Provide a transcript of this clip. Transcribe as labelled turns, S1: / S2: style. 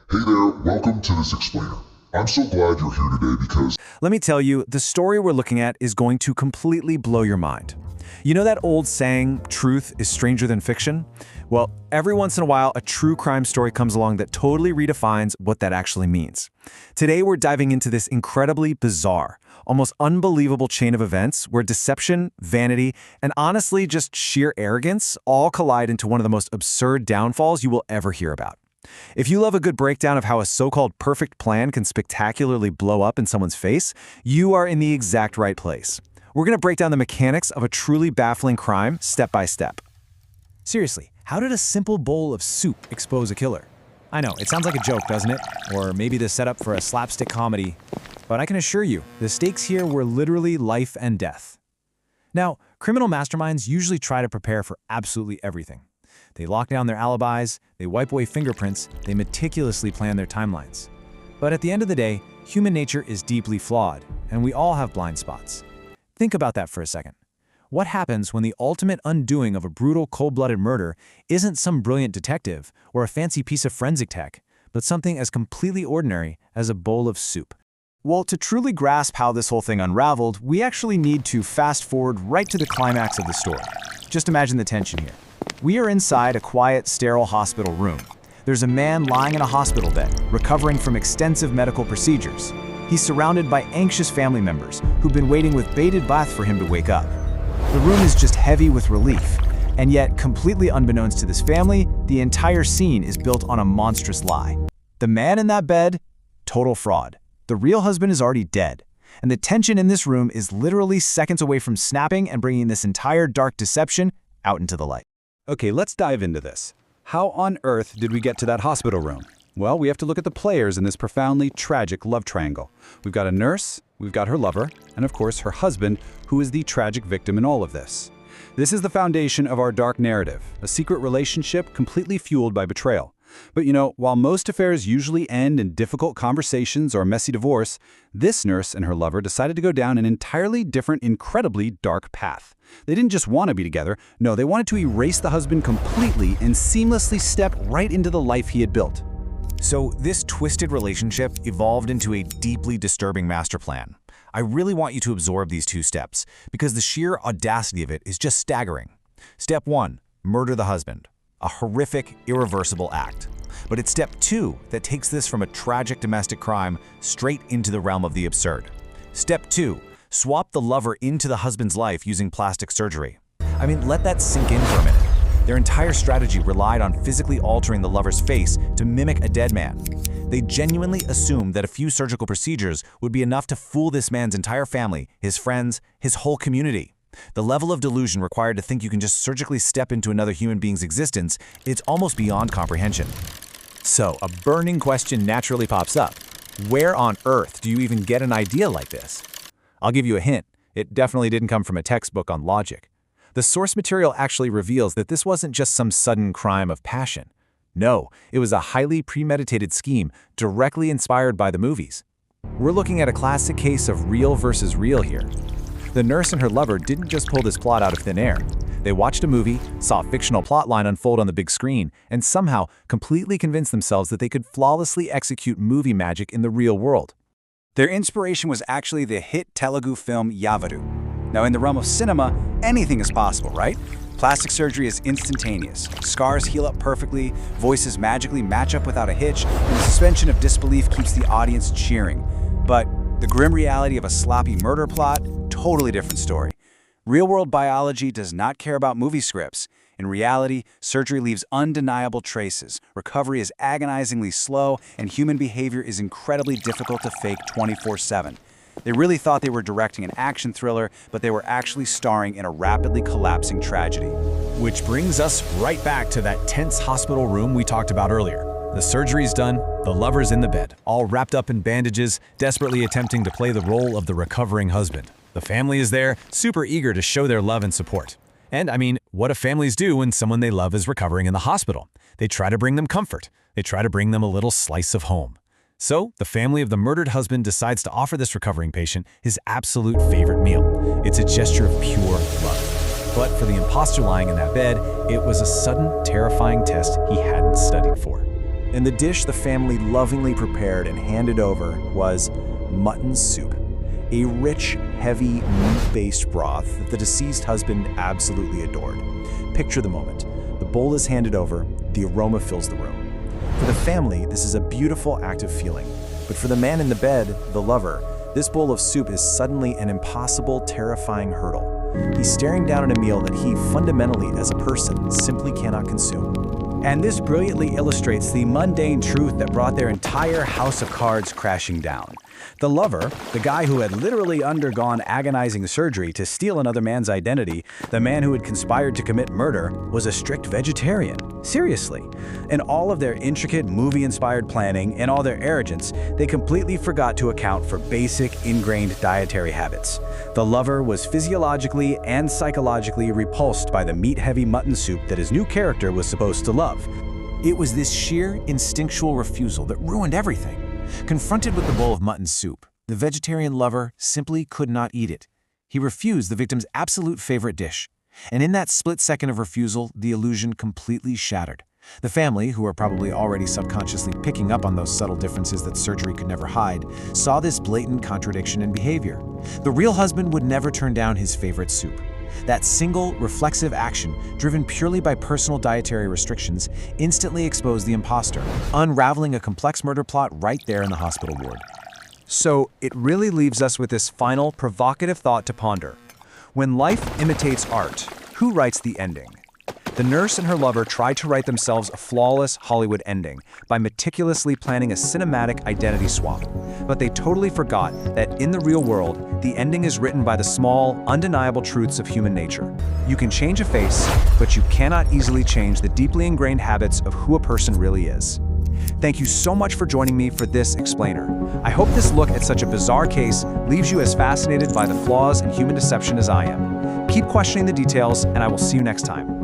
S1: Hey there, welcome to This Explainer. I'm so glad you're here today because
S2: Let me tell you, the story we're looking at is going to completely blow your mind. You know that old saying, truth is stranger than fiction? Well, every once in a while, a true crime story comes along that totally redefines what that actually means. Today, we're diving into this incredibly bizarre, almost unbelievable chain of events where deception, vanity, and honestly just sheer arrogance all collide into one of the most absurd downfalls you will ever hear about. If you love a good breakdown of how a so-called perfect plan can spectacularly blow up in someone's face, you are in the exact right place. We're going to break down the mechanics of a truly baffling crime step by step. Seriously, how did a simple bowl of soup expose a killer? I know, it sounds like a joke, doesn't it? Or maybe the setup for a slapstick comedy. But I can assure you, the stakes here were literally life and death. Now, criminal masterminds usually try to prepare for absolutely everything. They lock down their alibis, they wipe away fingerprints, they meticulously plan their timelines. But at the end of the day, human nature is deeply flawed, and we all have blind spots. Think about that for a second. What happens when the ultimate undoing of a brutal, cold-blooded murder isn't some brilliant detective or a fancy piece of forensic tech, but something as completely ordinary as a bowl of soup? Well, to truly grasp how this whole thing unraveled, we actually need to fast forward right to the climax of the story. Just imagine the tension here. We are inside a quiet, sterile hospital room. There's a man lying in a hospital bed, recovering from extensive medical procedures. He's surrounded by anxious family members who've been waiting with bated breath for him to wake up. The room is just heavy with relief, and yet, completely unbeknownst to this family, the entire scene is built on a monstrous lie. The man in that bed, total fraud. The real husband is already dead, and the tension in this room is literally seconds away from snapping and bringing this entire dark deception out into the light.
S3: Okay, let's dive into this. How on earth did we get to that hospital room? Well, we have to look at the players in this profoundly tragic love triangle. We've got a nurse, we've got her lover, and of course her husband, who is the tragic victim in all of this. This is the foundation of our dark narrative, a secret relationship completely fueled by betrayal. But you know, while most affairs usually end in difficult conversations or a messy divorce, this nurse and her lover decided to go down an entirely different, incredibly dark path. They didn't just want to be together, no, they wanted to erase the husband completely and seamlessly step right into the life he had built.
S2: So this twisted relationship evolved into a deeply disturbing master plan. I really want you to absorb these two steps, because the sheer audacity of it is just staggering. Step 1, murder the husband. A horrific, irreversible act. But it's step 2 that takes this from a tragic domestic crime straight into the realm of the absurd. Step 2, swap the lover into the husband's life using plastic surgery. I mean, let that sink in for a minute. Their entire strategy relied on physically altering the lover's face to mimic a dead man. They genuinely assumed that a few surgical procedures would be enough to fool this man's entire family, his friends, his whole community. The level of delusion required to think you can just surgically step into another human being's existence, it's almost beyond comprehension. So, a burning question naturally pops up. Where on earth do you even get an idea like this? I'll give you a hint. It definitely didn't come from a textbook on logic. The source material actually reveals that this wasn't just some sudden crime of passion. No, it was a highly premeditated scheme directly inspired by the movies. We're looking at a classic case of real versus real here. The nurse and her lover didn't just pull this plot out of thin air. They watched a movie, saw a fictional plotline unfold on the big screen, and somehow completely convinced themselves that they could flawlessly execute movie magic in the real world. Their inspiration was actually the hit Telugu film Yavadu. Now, in the realm of cinema, anything is possible, right? Plastic surgery is instantaneous. Scars heal up perfectly, voices magically match up without a hitch, and the suspension of disbelief keeps the audience cheering. But the grim reality of a sloppy murder plot, totally different story. Real-world biology does not care about movie scripts. In reality, surgery leaves undeniable traces, recovery is agonizingly slow, and human behavior is incredibly difficult to fake 24/7. They really thought they were directing an action thriller, but they were actually starring in a rapidly collapsing tragedy. Which brings us right back to that tense hospital room we talked about earlier. The surgery's done, the lover's in the bed, all wrapped up in bandages, desperately attempting to play the role of the recovering husband. The family is there, super eager to show their love and support. And I mean, what do families do when someone they love is recovering in the hospital? They try to bring them comfort. They try to bring them a little slice of home. So, the family of the murdered husband decides to offer this recovering patient his absolute favorite meal. It's a gesture of pure love. But for the imposter lying in that bed, it was a sudden, terrifying test he hadn't studied for. And the dish the family lovingly prepared and handed over was mutton soup, a rich, heavy, meat-based broth that the deceased husband absolutely adored. Picture the moment. The bowl is handed over, the aroma fills the room. For the family, this is a beautiful act of feeling. But for the man in the bed, the lover, this bowl of soup is suddenly an impossible, terrifying hurdle. He's staring down at a meal that he, fundamentally as a person, simply cannot consume. And this brilliantly illustrates the mundane truth that brought their entire house of cards crashing down. The lover, the guy who had literally undergone agonizing surgery to steal another man's identity, the man who had conspired to commit murder, was a strict vegetarian. Seriously. In all of their intricate movie-inspired planning and all their arrogance, they completely forgot to account for basic, ingrained dietary habits. The lover was physiologically and psychologically repulsed by the meat-heavy mutton soup that his new character was supposed to love. It was this sheer, instinctual refusal that ruined everything. Confronted with the bowl of mutton soup, the vegetarian lover simply could not eat it. He refused the victim's absolute favorite dish. And in that split second of refusal, the illusion completely shattered. The family, who were probably already subconsciously picking up on those subtle differences that surgery could never hide, saw this blatant contradiction in behavior. The real husband would never turn down his favorite soup. That single, reflexive action, driven purely by personal dietary restrictions, instantly exposed the imposter, unraveling a complex murder plot right there in the hospital ward. So, it really leaves us with this final, provocative thought to ponder. When life imitates art, who writes the ending? The nurse and her lover tried to write themselves a flawless Hollywood ending by meticulously planning a cinematic identity swap. But they totally forgot that in the real world, the ending is written by the small, undeniable truths of human nature. You can change a face, but you cannot easily change the deeply ingrained habits of who a person really is. Thank you so much for joining me for this explainer. I hope this look at such a bizarre case leaves you as fascinated by the flaws in human deception as I am. Keep questioning the details, and I will see you next time.